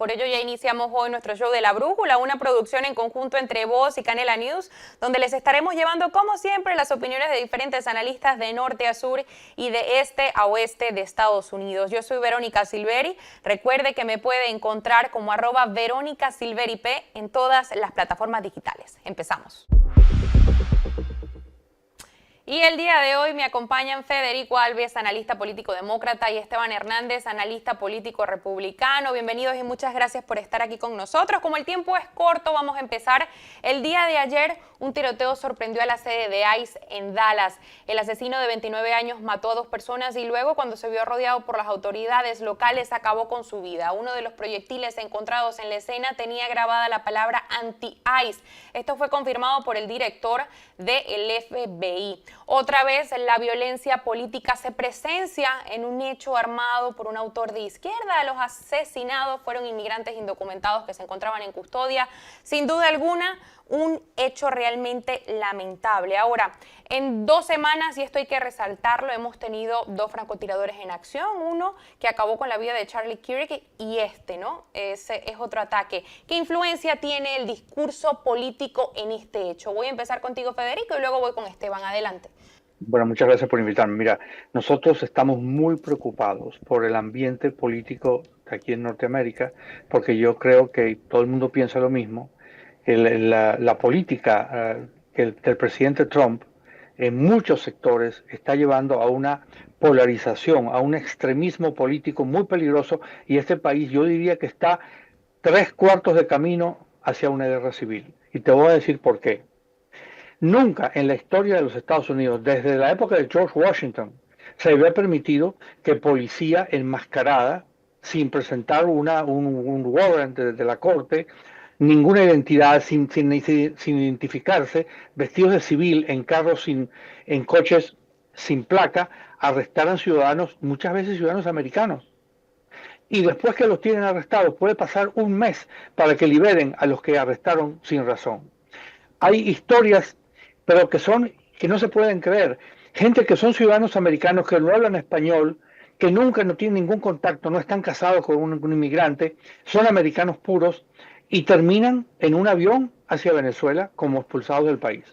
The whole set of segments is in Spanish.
por ello ya iniciamos hoy nuestro show de La Brújula, una producción en conjunto entre Voz y Canela News, donde les estaremos llevando, como siempre, las opiniones de diferentes analistas de norte a sur y de este a oeste de Estados Unidos. Yo soy Verónica Silveri. Recuerde que me puede encontrar como @VerónicaSilveriP en todas las plataformas digitales. Empezamos. Y el día de hoy me acompañan Federico Alves, analista político demócrata, y Esteban Hernández, analista político republicano. Bienvenidos y muchas gracias por estar aquí con nosotros. Como el tiempo es corto, vamos a empezar. El día de ayer, un tiroteo sorprendió a la sede de ICE en Dallas. El asesino de 29 años mató a 2 personas y luego, cuando se vio rodeado por las autoridades locales, acabó con su vida. Uno de los proyectiles encontrados en la escena tenía grabada la palabra anti-ICE. Esto fue confirmado por el director del FBI. Otra vez, la violencia política se presencia en un hecho armado por un autor de izquierda. Los asesinados fueron inmigrantes indocumentados que se encontraban en custodia. Sin duda alguna, un hecho realmente lamentable. Ahora, en 2 semanas, y esto hay que resaltarlo, hemos tenido 2 francotiradores en acción. Uno que acabó con la vida de Charlie Kirk y ¿no? Ese es otro ataque. ¿Qué influencia tiene el discurso político en este hecho? Voy a empezar contigo, Federico, y luego voy con Esteban. Adelante. Bueno, muchas gracias por invitarme. Mira, nosotros estamos muy preocupados por el ambiente político de aquí en Norteamérica, porque yo creo que todo el mundo piensa lo mismo. La política del presidente Trump en muchos sectores está llevando a una polarización, a un extremismo político muy peligroso, y este país yo diría que está 3/4 de camino hacia una guerra civil. Y te voy a decir por qué. Nunca en la historia de los Estados Unidos, desde la época de George Washington, se había permitido que policía enmascarada, sin presentar un warrant de la corte, ninguna identidad, sin identificarse, vestidos de civil, en carros, en coches sin placa, arrestaran ciudadanos, muchas veces ciudadanos americanos. Y después que los tienen arrestados, puede pasar un mes para que liberen a los que arrestaron sin razón. Hay historias, pero que no se pueden creer. Gente que son ciudadanos americanos, que no hablan español, que nunca no tienen ningún contacto, no están casados con un inmigrante, son americanos puros y terminan en un avión hacia Venezuela como expulsados del país.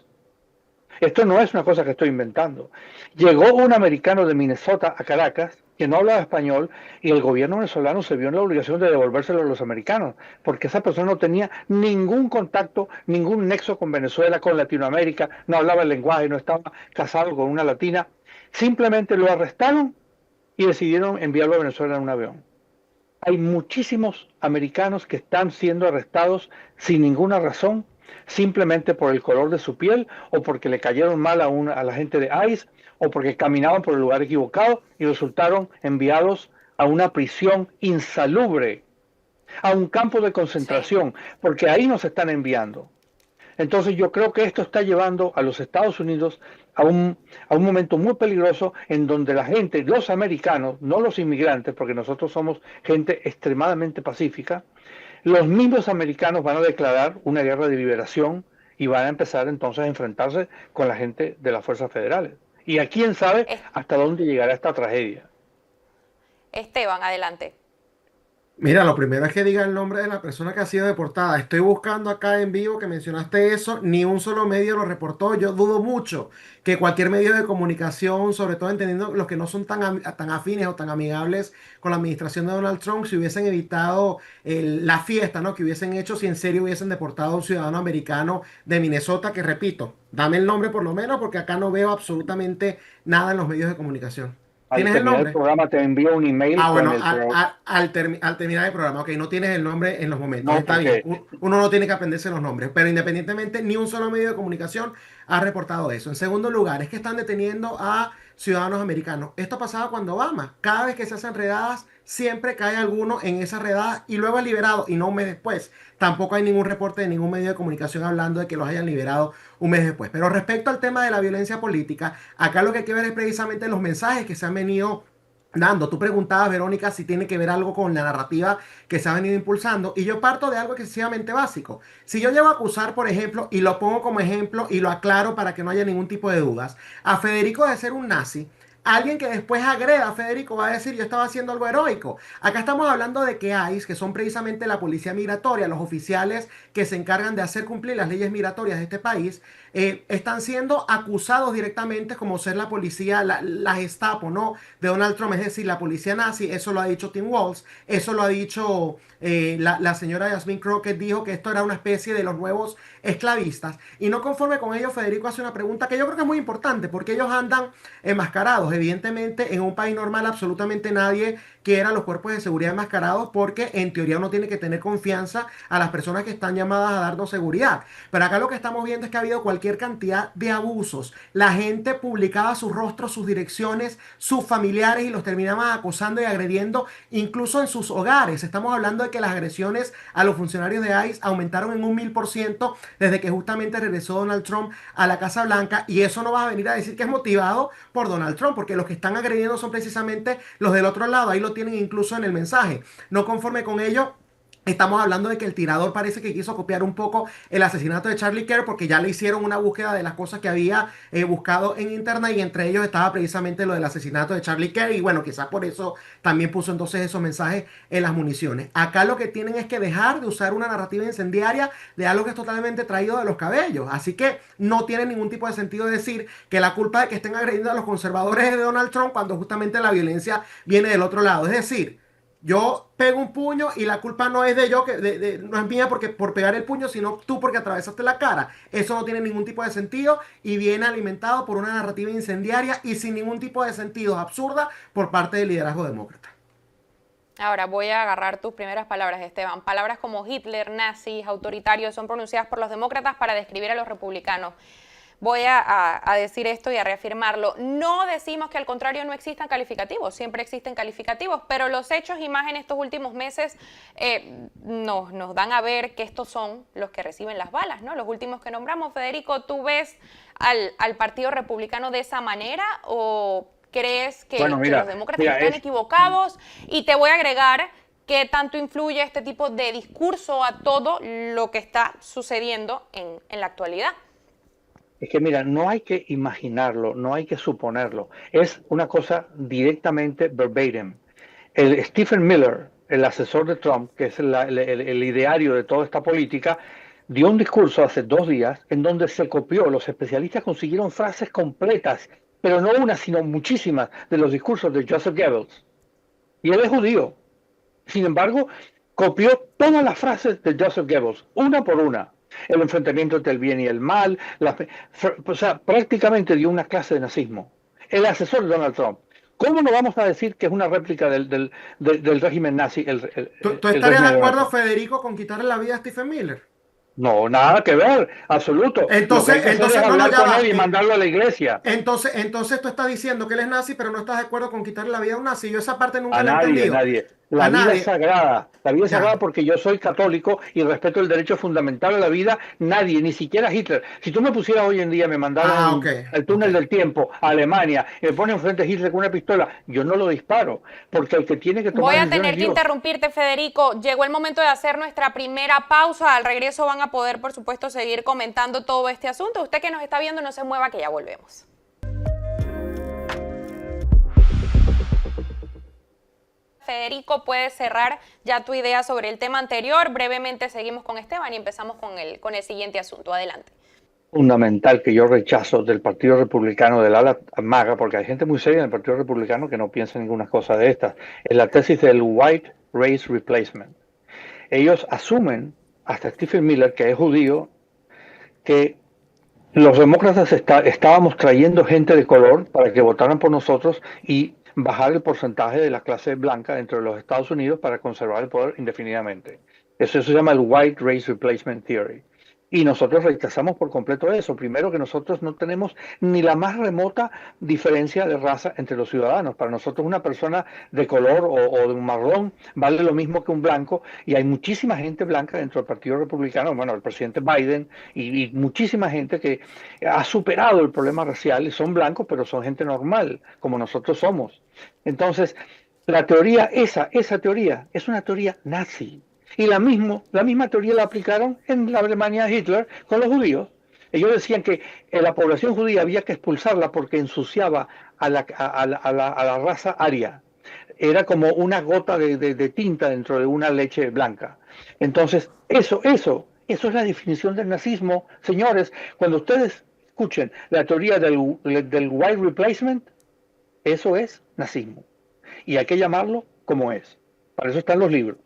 Esto no es una cosa que estoy inventando. Llegó un americano de Minnesota a Caracas que no hablaba español, y el gobierno venezolano se vio en la obligación de devolvérselo a los americanos, porque esa persona no tenía ningún contacto, ningún nexo con Venezuela, con Latinoamérica, no hablaba el lenguaje, no estaba casado con una latina. Simplemente lo arrestaron y decidieron enviarlo a Venezuela en un avión. Hay muchísimos americanos que están siendo arrestados sin ninguna razón, simplemente por el color de su piel, o porque le cayeron mal a la gente de ICE, o porque caminaban por el lugar equivocado y resultaron enviados a una prisión insalubre, a un campo de concentración, porque ahí nos están enviando. Entonces yo creo que esto está llevando a los Estados Unidos a un momento muy peligroso, en donde la gente, los americanos, no los inmigrantes, porque nosotros somos gente extremadamente pacífica, los mismos americanos van a declarar una guerra de liberación y van a empezar entonces a enfrentarse con la gente de las fuerzas federales. Y a quién sabe hasta dónde llegará esta tragedia. Esteban, adelante. Mira, lo primero es que diga el nombre de la persona que ha sido deportada. Estoy buscando acá en vivo que mencionaste eso, ni un solo medio lo reportó. Yo dudo mucho que cualquier medio de comunicación, sobre todo entendiendo los que no son tan afines o tan amigables con la administración de Donald Trump, si hubiesen evitado la fiesta, ¿no? Que hubiesen hecho si en serio hubiesen deportado a un ciudadano americano de Minnesota, que repito, dame el nombre por lo menos, porque acá no veo absolutamente nada en los medios de comunicación. ¿Tienes el nombre? El programa te envío un email. Bueno, al terminar el programa, ok, no tienes el nombre en los momentos, No, está bien, uno no tiene que aprenderse los nombres, pero independientemente, ni un solo medio de comunicación ha reportado eso. En segundo lugar, es que están deteniendo a ciudadanos americanos. Esto pasaba cuando Obama, cada vez que se hacen redadas, siempre cae alguno en esa redada y luego es liberado, y no un mes después. Tampoco hay ningún reporte de ningún medio de comunicación hablando de que los hayan liberado un mes después. Pero respecto al tema de la violencia política, acá lo que hay que ver es precisamente los mensajes que se han venido dando. Tú preguntabas, Verónica, si tiene que ver algo con la narrativa que se ha venido impulsando, y yo parto de algo excesivamente básico. Si yo llego a acusar, por ejemplo, y lo pongo como ejemplo y lo aclaro para que no haya ningún tipo de dudas, a Federico de ser un nazi, alguien que después agreda a Federico va a decir yo estaba haciendo algo heroico. Acá estamos hablando de que ICE, que son precisamente la policía migratoria, los oficiales que se encargan de hacer cumplir las leyes migratorias de este país, están siendo acusados directamente como ser la policía, la Gestapo, ¿no? De Donald Trump, es decir, la policía nazi. Eso lo ha dicho Tim Walz, eso lo ha dicho la señora Yasmin Crockett, dijo que esto era una especie de los nuevos esclavistas. Y no conforme con ello, Federico hace una pregunta que yo creo que es muy importante, porque ellos andan enmascarados. Evidentemente, en un país normal, absolutamente nadie quiera los cuerpos de seguridad enmascarados, porque en teoría uno tiene que tener confianza a las personas que están llamadas a darnos seguridad. Pero acá lo que estamos viendo es que ha habido cualquier cantidad de abusos. La gente publicaba sus rostros, sus direcciones, sus familiares, y los terminaban acosando y agrediendo incluso en sus hogares. Estamos hablando de que las agresiones a los funcionarios de ICE aumentaron en un 1000% desde que justamente regresó Donald Trump a la Casa Blanca, y eso no va a venir a decir que es motivado por Donald Trump, porque los que están agrediendo son precisamente los del otro lado. Ahí lo tienen incluso en el mensaje. No conforme con ello, estamos hablando de que el tirador parece que quiso copiar un poco el asesinato de Charlie Kirk, porque ya le hicieron una búsqueda de las cosas que había buscado en internet, y entre ellos estaba precisamente lo del asesinato de Charlie Kirk, y bueno, quizás por eso también puso entonces esos mensajes en las municiones. Acá lo que tienen es que dejar de usar una narrativa incendiaria de algo que es totalmente traído de los cabellos, así que no tiene ningún tipo de sentido decir que la culpa de que estén agrediendo a los conservadores es de Donald Trump, cuando justamente la violencia viene del otro lado. Es decir, yo pego un puño y la culpa no es de yo, no es mía porque, por pegar el puño, sino tú porque atravesaste la cara. Eso no tiene ningún tipo de sentido y viene alimentado por una narrativa incendiaria y sin ningún tipo de sentido, absurda, por parte del liderazgo demócrata. Ahora voy a agarrar tus primeras palabras, Esteban. Palabras como Hitler, nazis, autoritarios son pronunciadas por los demócratas para describir a los republicanos. Voy a decir esto y a reafirmarlo. No decimos que al contrario no existan calificativos, siempre existen calificativos, pero los hechos y más en estos últimos meses nos dan a ver que estos son los que reciben las balas, ¿no? Los últimos que nombramos. Federico, ¿tú ves al Partido Republicano de esa manera o crees que, bueno, que los demócratas están equivocados? Y te voy a agregar qué tanto influye este tipo de discurso a todo lo que está sucediendo en la actualidad. Es que mira, no hay que imaginarlo, no hay que suponerlo. Es una cosa directamente verbatim. El Stephen Miller, el asesor de Trump, que es el ideario de toda esta política, dio un discurso hace 2 días en donde se copió. Los especialistas consiguieron frases completas, pero no una, sino muchísimas, de los discursos de Joseph Goebbels. Y él es judío. Sin embargo, copió todas las frases de Joseph Goebbels, una por una. El enfrentamiento entre el bien y el mal, o sea, prácticamente dio una clase de nazismo. El asesor de Donald Trump. ¿Cómo no vamos a decir que es una réplica del régimen nazi? ¿Tú estarías de acuerdo, Federico, con quitarle la vida a Stephen Miller? No, nada que ver, absoluto. Entonces, hablar con él y mandarlo a la iglesia. Entonces tú estás diciendo que él es nazi, pero no estás de acuerdo con quitarle la vida a un nazi. Yo esa parte nunca la he entendido. Nadie. La vida es sagrada. La vida es sagrada porque yo soy católico y respeto el derecho fundamental a la vida. Nadie, ni siquiera Hitler. Si tú me pusieras hoy en día, me mandaran el túnel del tiempo a Alemania y me ponen frente a Hitler con una pistola, yo no lo disparo, porque el que tiene que tomar Voy a tener que interrumpirte, Federico. Llegó el momento de hacer nuestra primera pausa. Al regreso van a poder, por supuesto, seguir comentando todo este asunto. Usted que nos está viendo, no se mueva, que ya volvemos. Federico, puedes cerrar ya tu idea sobre el tema anterior. Brevemente seguimos con Esteban y empezamos con el siguiente asunto. Adelante. Fundamental que yo rechazo del Partido Republicano, del ala MAGA, porque hay gente muy seria en el Partido Republicano que no piensa en ninguna cosa de estas, es la tesis del White Race Replacement. Ellos asumen, hasta Stephen Miller, que es judío, que los demócratas estábamos trayendo gente de color para que votaran por nosotros y bajar el porcentaje de la clase blanca dentro de los Estados Unidos para conservar el poder indefinidamente. Eso se llama el White Race Replacement Theory. Y nosotros rechazamos por completo eso. Primero, que nosotros no tenemos ni la más remota diferencia de raza entre los ciudadanos. Para nosotros una persona de color o de un marrón vale lo mismo que un blanco, y hay muchísima gente blanca dentro del Partido Republicano, bueno, el presidente Biden y muchísima gente que ha superado el problema racial y son blancos, pero son gente normal, como nosotros somos. Entonces, la teoría, esa teoría es una teoría nazi. Y la misma teoría la aplicaron en la Alemania de Hitler con los judíos. Ellos decían que la población judía había que expulsarla porque ensuciaba a la raza aria. Era como una gota de tinta dentro de una leche blanca. Entonces, eso es la definición del nazismo. Señores, cuando ustedes escuchen la teoría del white replacement, eso es nazismo. Y hay que llamarlo como es. Para eso están los libros.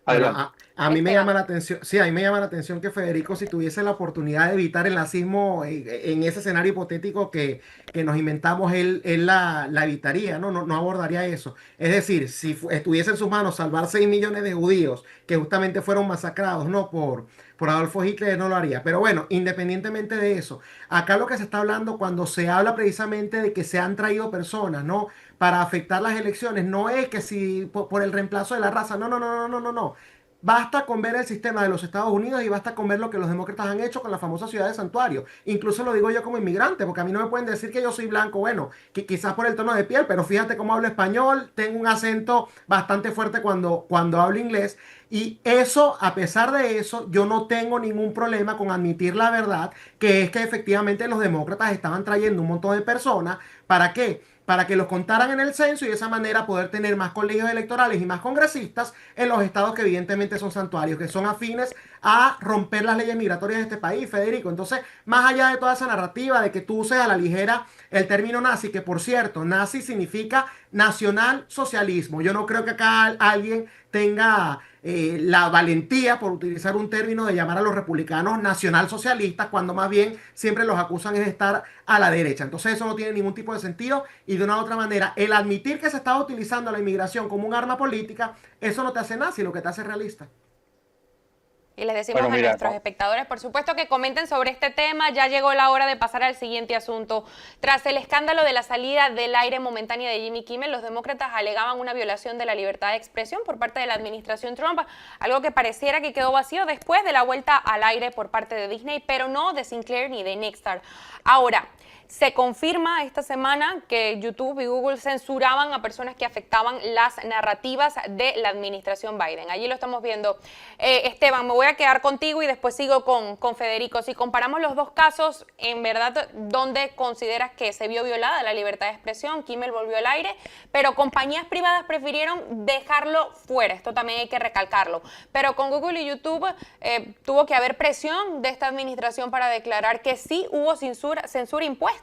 Bueno, Adelante. a mí me llama la atención, sí, a mí me llama la atención que Federico, si tuviese la oportunidad de evitar el nazismo en ese escenario hipotético que nos inventamos, él la evitaría, ¿no? No abordaría eso. Es decir, si estuviese en sus manos salvar 6 millones de judíos que justamente fueron masacrados, ¿no? Por Adolfo Hitler, él no lo haría. Pero bueno, independientemente de eso, acá lo que se está hablando cuando se habla precisamente de que se han traído personas, ¿no? Para afectar las elecciones, no es que si por el reemplazo de la raza, no. Basta con ver el sistema de los Estados Unidos y basta con ver lo que los demócratas han hecho con la famosa ciudad de Santuario. Incluso lo digo yo como inmigrante, porque a mí no me pueden decir que yo soy blanco, bueno, que quizás por el tono de piel, pero fíjate cómo hablo español, tengo un acento bastante fuerte cuando hablo inglés. Y eso, a pesar de eso, yo no tengo ningún problema con admitir la verdad, que es que efectivamente los demócratas estaban trayendo un montón de personas. ¿Para qué? Para que los contaran en el censo y de esa manera poder tener más colegios electorales y más congresistas en los estados que evidentemente son santuarios, que son afines a romper las leyes migratorias de este país, Federico. Entonces, más allá de toda esa narrativa de que tú uses a la ligera el término nazi, que por cierto, nazi significa nacional socialismo. Yo no creo que acá alguien tenga la valentía, por utilizar un término, de llamar a los republicanos nacionalsocialistas, cuando más bien siempre los acusan de estar a la derecha. Entonces eso no tiene ningún tipo de sentido y de una u otra manera, el admitir que se está utilizando la inmigración como un arma política, eso no te hace nazi, lo que te hace realista. Y les decimos a nuestros espectadores, por supuesto, que comenten sobre este tema. Ya llegó la hora de pasar al siguiente asunto. Tras el escándalo de la salida del aire momentánea de Jimmy Kimmel, los demócratas alegaban una violación de la libertad de expresión por parte de la administración Trump, algo que pareciera que quedó vacío después de la vuelta al aire por parte de Disney, pero no de Sinclair ni de Nexstar. Ahora, se confirma esta semana que YouTube y Google censuraban a personas que afectaban las narrativas de la administración Biden. Allí lo estamos viendo. Esteban, me voy a quedar contigo y después sigo con Federico. Si comparamos los dos casos, en verdad, ¿dónde consideras que se vio violada la libertad de expresión? Kimmel volvió al aire, pero compañías privadas prefirieron dejarlo fuera. Esto también hay que recalcarlo. Pero con Google y YouTube tuvo que haber presión de esta administración para declarar que sí hubo censura impuesta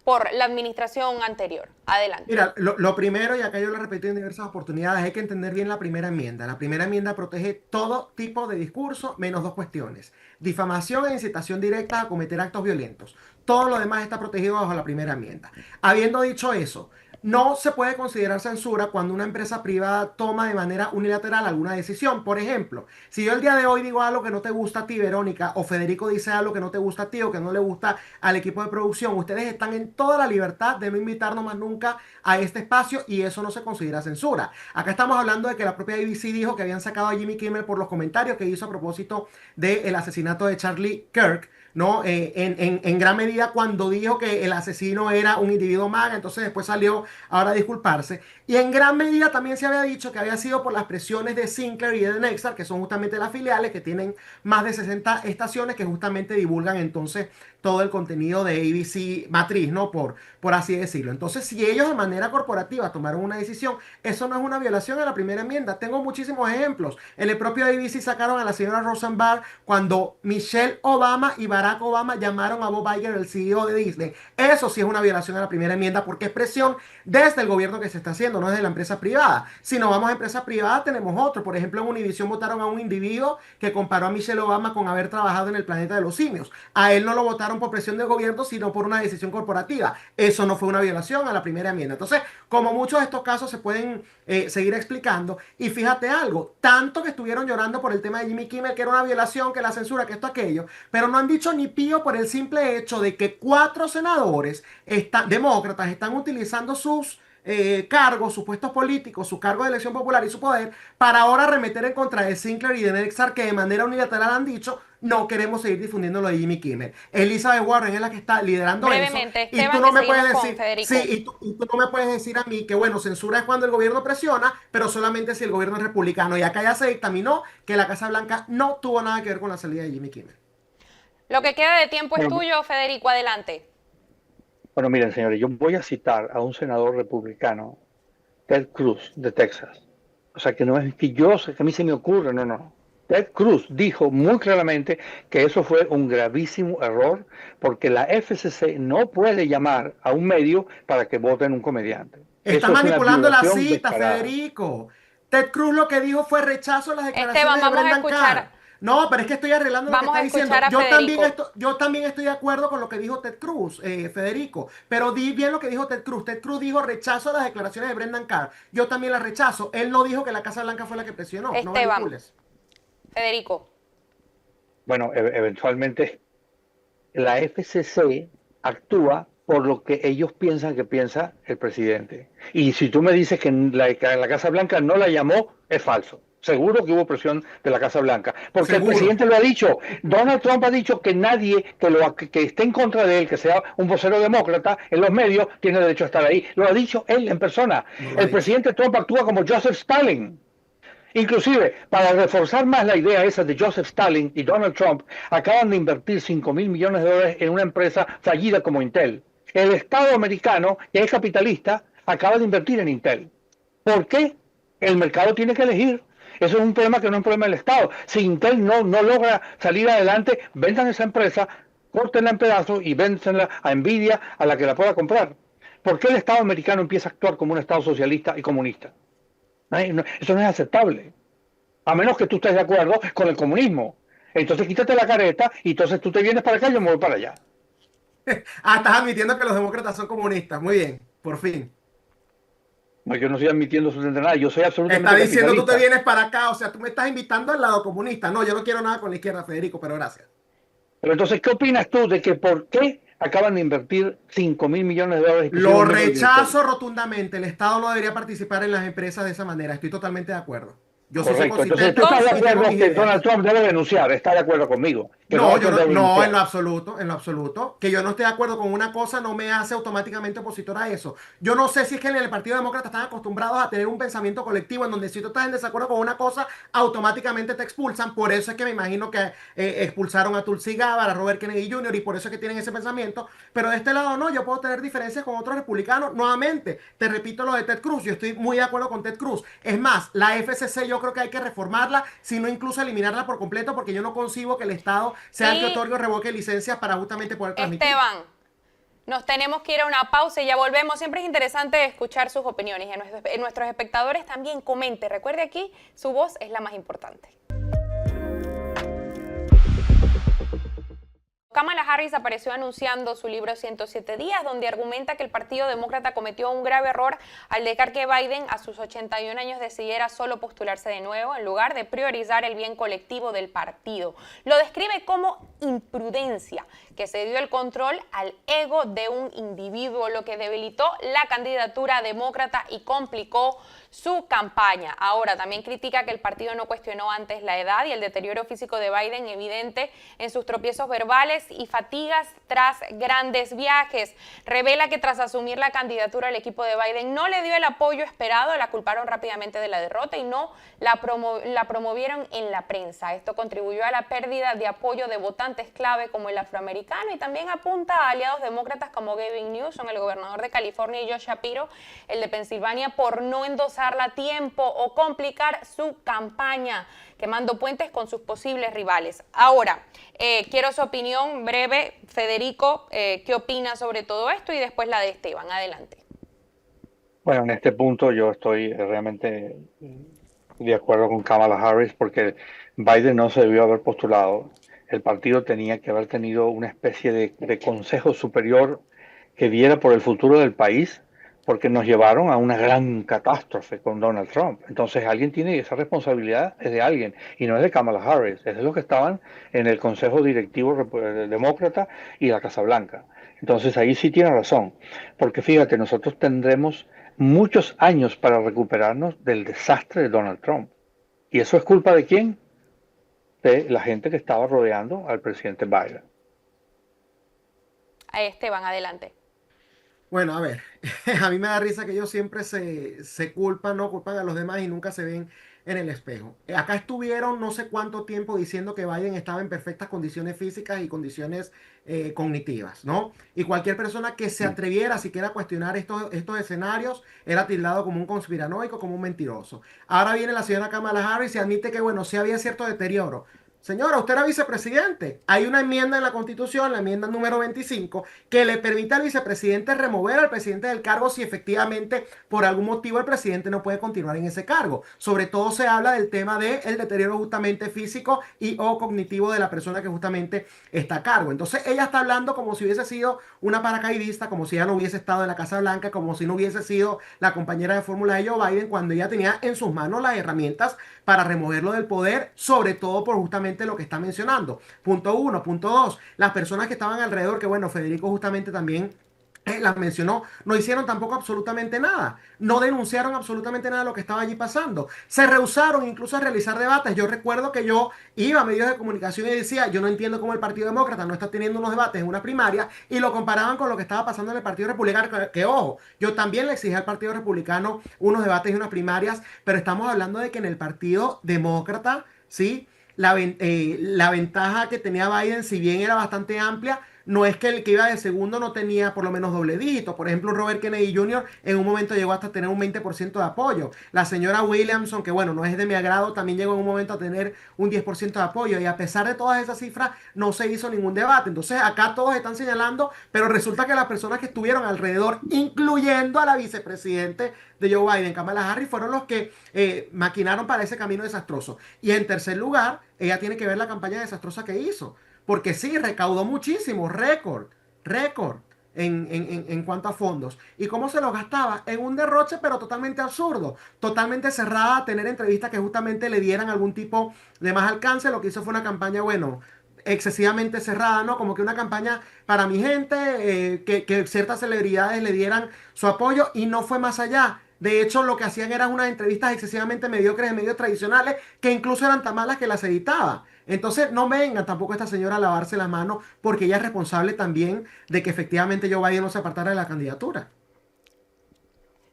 por la administración anterior. Adelante. Mira, lo primero, y acá yo lo he repetido en diversas oportunidades, hay que entender bien la primera enmienda. La primera enmienda protege todo tipo de discurso, menos dos cuestiones: difamación e incitación directa a cometer actos violentos. Todo lo demás está protegido bajo la primera enmienda. Habiendo dicho eso, no se puede considerar censura cuando una empresa privada toma de manera unilateral alguna decisión. Por ejemplo, si yo el día de hoy digo algo que no te gusta a ti, Verónica, o Federico dice algo que no te gusta a ti o que no le gusta al equipo de producción, ustedes están en toda la libertad de no invitarnos más nunca a este espacio y eso no se considera censura. Acá estamos hablando de que la propia ABC dijo que habían sacado a Jimmy Kimmel por los comentarios que hizo a propósito del asesinato de Charlie Kirk, ¿no? En gran medida cuando dijo que el asesino era un individuo MAGA, entonces después salió ahora a disculparse. Y en gran medida también se había dicho que había sido por las presiones de Sinclair y de Nexstar, que son justamente las filiales que tienen más de 60 estaciones que justamente divulgan entonces todo el contenido de ABC matriz, ¿no? Por así decirlo. Entonces, si ellos de manera corporativa tomaron una decisión, eso no es una violación a la primera enmienda. Tengo muchísimos ejemplos. En el propio ABC sacaron a la señora Rosenberg cuando Michelle Obama y Barack Obama llamaron a Bob Iger, el CEO de Disney. Eso sí es una violación a la primera enmienda porque es presión desde el gobierno que se está haciendo, no desde la empresa privada. Si no vamos a empresa privada, tenemos otro. Por ejemplo, en Univision votaron a un individuo que comparó a Michelle Obama con haber trabajado en el planeta de los simios. A él no lo votaron por presión del gobierno, sino por una decisión corporativa. Eso no fue una violación a la primera enmienda. Entonces, como muchos de estos casos se pueden seguir explicando, y fíjate algo, tanto que estuvieron llorando por el tema de Jimmy Kimmel, que era una violación, que la censura, que esto, aquello, pero no han dicho ni pío por el simple hecho de que 4 senadores demócratas están utilizando sus cargos, sus puestos políticos, su cargo de elección popular y su poder para ahora arremeter en contra de Sinclair y de Nexstar, que de manera unilateral han dicho no queremos seguir difundiendo lo de Jimmy Kimmel. Elizabeth Warren es la que está liderando brevemente, eso. Esteban, y tú no me puedes decir, sí, y tú no me puedes decir a mí que bueno, censura es cuando el gobierno presiona, pero solamente si el gobierno es republicano. Y acá ya se dictaminó que la Casa Blanca no tuvo nada que ver con la salida de Jimmy Kimmel. Lo que queda de tiempo es Bueno, tuyo, Federico, adelante. bueno, miren, señores, yo voy a citar a un senador republicano, Ted Cruz, de Texas. O sea, que no es que yo, que a mí se me ocurre, no, no. Ted Cruz dijo muy claramente que eso fue un gravísimo error porque la FCC no puede llamar a un medio para que voten un comediante. Está Eso es una manipulando la violación cita, descarada. Federico. Ted Cruz lo que dijo fue rechazo a las Esteban, declaraciones de Brendan Carr. No, pero es que estoy arreglando lo que vamos está a diciendo. escuchar a Federico. Yo también estoy de acuerdo con lo que dijo Ted Cruz, Federico. Pero di bien lo que dijo Ted Cruz. Ted Cruz dijo rechazo a las declaraciones de Brendan Carr. Yo también las rechazo. Él no dijo que la Casa Blanca fue la que presionó. No Esteban, manipules. Federico. Bueno, eventualmente la FCC actúa por lo que ellos piensan que piensa el presidente. Y si tú me dices que la Casa Blanca no la llamó, es falso. Seguro que hubo presión de la Casa Blanca, porque el Seguro. presidente lo ha dicho. Donald Trump ha dicho que nadie que esté en contra de él, que sea un vocero demócrata en los medios, tiene derecho a estar ahí. Lo ha dicho él en persona. No lo ha El dicho. presidente Trump actúa como Joseph Stalin. Inclusive, para reforzar más la idea esa de Joseph Stalin y Donald Trump, acaban de invertir $5.000 millones en una empresa fallida como Intel. El Estado americano, que es capitalista, acaba de invertir en Intel. ¿Por qué? El mercado tiene que elegir. Eso es un problema que no es un problema del Estado. Si Intel no logra salir adelante, vendan esa empresa, córtenla en pedazos y véndanla a Nvidia, a la que la pueda comprar. ¿Por qué el Estado americano empieza a actuar como un Estado socialista y comunista? Eso no es aceptable. A menos que tú estés de acuerdo con el comunismo. Entonces quítate la careta y entonces tú te vienes para acá y yo me voy para allá. Ah, estás admitiendo que los demócratas son comunistas. Muy bien, por fin. No, yo no estoy admitiendo absolutamente nada. Yo soy Está absolutamente diciendo tú te capitalista. vienes para acá. O sea, tú me estás invitando al lado comunista. No, yo no quiero nada con la izquierda, Federico, pero gracias. Pero entonces, ¿qué opinas tú de que por qué acaban de invertir $5.000 millones y pusieron Lo un miembro del directorio? rechazo rotundamente. El Estado no debería participar en las empresas de esa manera. Estoy totalmente de acuerdo. Yo sí soy Correcto. Entonces, ¿tú consistente estás de y tengo acuerdo mis que Donald ideas. Trump debe denunciar? ¿Estás de acuerdo conmigo? Que No, Donald yo Trump no, debe no, en denunciar. lo absoluto, en lo absoluto. Que yo no esté de acuerdo con una cosa no me hace automáticamente opositor a eso. Yo no sé si es que en el Partido Demócrata están acostumbrados a tener un pensamiento colectivo en donde si tú estás en desacuerdo con una cosa, automáticamente te expulsan. Por eso es que me imagino que expulsaron a Tulsi Gabbard, a Robert Kennedy Jr. y por eso es que tienen ese pensamiento. Pero de este lado no, yo puedo tener diferencias con otros republicanos. Nuevamente, te repito lo de Ted Cruz. Yo estoy muy de acuerdo con Ted Cruz. Es más, la FCC yo creo que hay que reformarla, sino incluso eliminarla por completo, porque yo no concibo que el Estado sea el que Y otorgue o revoque licencias para justamente poder transmitir. Esteban, nos tenemos que ir a una pausa y ya volvemos. Siempre es interesante escuchar sus opiniones y a nuestros espectadores también comente. Recuerde aquí, su voz es la más importante. Kamala Harris apareció anunciando su libro 107 días, donde argumenta que el Partido Demócrata cometió un grave error al dejar que Biden a sus 81 años decidiera solo postularse de nuevo en lugar de priorizar el bien colectivo del partido. Lo describe como imprudencia, que se dio el control al ego de un individuo, lo que debilitó la candidatura demócrata y complicó su campaña. Ahora, también critica que el partido no cuestionó antes la edad y el deterioro físico de Biden, evidente en sus tropiezos verbales y fatigas tras grandes viajes. Revela que tras asumir la candidatura, el equipo de Biden no le dio el apoyo esperado, la culparon rápidamente de la derrota y no la promovieron en la prensa. Esto contribuyó a la pérdida de apoyo de votantes clave como el afroamericano y también apunta a aliados demócratas como Gavin Newsom, el gobernador de California, y Josh Shapiro, el de Pensilvania, por no endosarla a tiempo o complicar su campaña, quemando puentes con sus posibles rivales. Ahora, quiero su opinión breve, Federico, ¿qué opina sobre todo esto? Y después la de Esteban. Adelante. Bueno, en este punto yo estoy realmente de acuerdo con Kamala Harris porque Biden no se debió haber postulado. El partido tenía que haber tenido una especie de consejo superior que viera por el futuro del país, porque nos llevaron a una gran catástrofe con Donald Trump. Entonces alguien tiene esa responsabilidad, es de alguien, y no es de Kamala Harris, es de los que estaban en el Consejo Directivo Demócrata y la Casa Blanca. Entonces ahí sí tiene razón, porque fíjate, nosotros tendremos muchos años para recuperarnos del desastre de Donald Trump. ¿Y eso es culpa de quién? De la gente que estaba rodeando al presidente Biden. Esteban, adelante. Bueno, a ver, a mí me da risa que ellos siempre se culpan, no culpan a los demás y nunca se ven en el espejo. Acá estuvieron no sé cuánto tiempo diciendo que Biden estaba en perfectas condiciones físicas y condiciones cognitivas, ¿no? Y cualquier persona que se atreviera siquiera a cuestionar estos escenarios era tildado como un conspiranoico, como un mentiroso. Ahora viene la señora Kamala Harris y admite que, bueno, sí había cierto deterioro. Señora, usted era vicepresidente. Hay una enmienda en la Constitución, la enmienda número 25, que le permite al vicepresidente remover al presidente del cargo si efectivamente por algún motivo el presidente no puede continuar en ese cargo. Sobre todo se habla del tema del deterioro justamente físico y o cognitivo de la persona que justamente está a cargo. Entonces ella está hablando como si hubiese sido una paracaidista, como si ella no hubiese estado en la Casa Blanca, como si no hubiese sido la compañera de fórmula de Joe Biden, cuando ella tenía en sus manos las herramientas para removerlo del poder, sobre todo por justamente lo que está mencionando. Punto uno. Punto dos, las personas que estaban alrededor, que bueno, Federico justamente también las mencionó, no hicieron tampoco absolutamente nada, no denunciaron absolutamente nada de lo que estaba allí pasando, se rehusaron incluso a realizar debates. Yo recuerdo que yo iba a medios de comunicación y decía, yo no entiendo cómo el Partido Demócrata no está teniendo unos debates en una primaria, y lo comparaban con lo que estaba pasando en el Partido Republicano, que ojo, yo también le exigí al Partido Republicano unos debates y unas primarias, pero estamos hablando de que en el Partido Demócrata, ¿sí? La ventaja que tenía Biden, si bien era bastante amplia, no es que el que iba de segundo no tenía por lo menos doble dígito. Por ejemplo, Robert Kennedy Jr. en un momento llegó hasta tener un 20% de apoyo. La señora Williamson, que bueno, no es de mi agrado, también llegó en un momento a tener un 10% de apoyo. Y a pesar de todas esas cifras, no se hizo ningún debate. Entonces acá todos están señalando, pero resulta que las personas que estuvieron alrededor, incluyendo a la vicepresidente de Joe Biden, Kamala Harris, fueron los que maquinaron para ese camino desastroso. Y en tercer lugar, ella tiene que ver la campaña desastrosa que hizo. Porque sí, recaudó muchísimo, récord en cuanto a fondos. ¿Y cómo se los gastaba? En un derroche, pero totalmente absurdo, totalmente cerrada a tener entrevistas que justamente le dieran algún tipo de más alcance. Lo que hizo fue una campaña, bueno, excesivamente cerrada, ¿no? Como que una campaña para mi gente, que ciertas celebridades le dieran su apoyo, y no fue más allá. De hecho, lo que hacían eran unas entrevistas excesivamente mediocres en medios tradicionales, que incluso eran tan malas que las editaba. Entonces, no venga tampoco esta señora a lavarse las manos, porque ella es responsable también de que efectivamente Joe Biden no se apartara de la candidatura.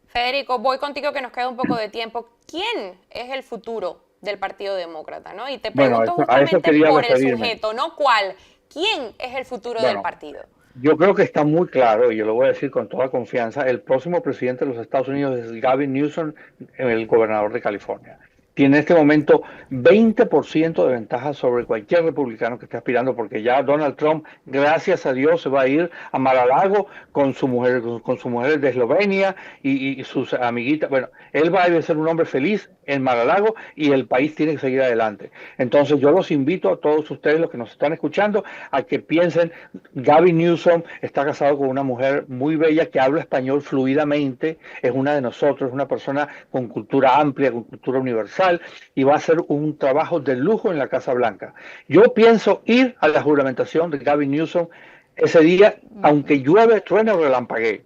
Federico, voy contigo que nos queda un poco de tiempo. ¿Quién es el futuro del Partido Demócrata, ¿no? Y te Bueno, pregunto a eso justamente quería por el referirme. sujeto, no cuál. ¿Quién es el futuro del Bueno, partido? yo creo que está muy claro, y yo lo voy a decir con toda confianza, el próximo presidente de los Estados Unidos es Gavin Newsom, el gobernador de California. Tiene en este momento 20% de ventaja sobre cualquier republicano que esté aspirando, porque ya Donald Trump, gracias a Dios, se va a ir a Mar-a-Lago con su mujer de Eslovenia y sus amiguitas. Bueno, él va a ser un hombre feliz en Mar-a-Lago, y el país tiene que seguir adelante. Entonces yo los invito a todos ustedes, los que nos están escuchando, a que piensen, Gavin Newsom está casado con una mujer muy bella que habla español fluidamente, es una de nosotros, es una persona con cultura amplia, con cultura universal, y va a hacer un trabajo de lujo en la Casa Blanca. Yo pienso ir a la juramentación de Gavin Newsom ese día, aunque llueve, truene o relampaguee.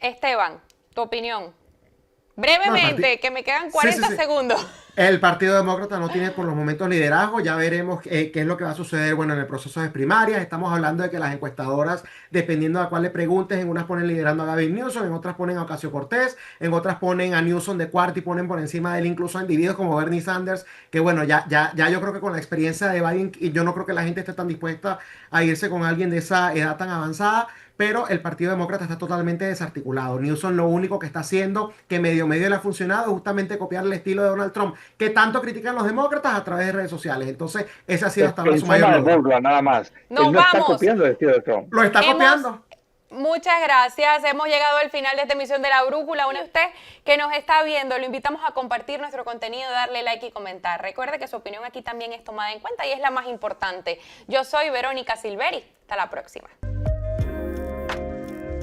Esteban, tu opinión. Brevemente, que me quedan 40 segundos. El Partido Demócrata no tiene por los momentos liderazgo. Ya veremos qué es lo que va a suceder, bueno, en el proceso de primarias. Estamos hablando de que las encuestadoras, dependiendo a cuál le preguntes, en unas ponen liderando a Gavin Newsom, en otras ponen a Ocasio-Cortez, en otras ponen a Newsom de cuarto y ponen por encima de él incluso a individuos como Bernie Sanders, que bueno, ya yo creo que con la experiencia de Biden, y yo no creo que la gente esté tan dispuesta a irse con alguien de esa edad tan avanzada. Pero el Partido Demócrata está totalmente desarticulado. Newsom lo único que está haciendo, que medio le ha funcionado, es justamente copiar el estilo de Donald Trump, que tanto critican los demócratas a través de redes sociales. Entonces, ese ha sido hasta ahora su mayor logro. Burla, nada más. Nos Él no vamos. está copiando el estilo de Trump. Lo está copiando. Muchas gracias. Hemos llegado al final de esta emisión de La Brújula. Una de usted que nos está viendo, lo invitamos a compartir nuestro contenido, darle like y comentar. Recuerde que su opinión aquí también es tomada en cuenta y es la más importante. Yo soy Verónica Silveri. Hasta la próxima.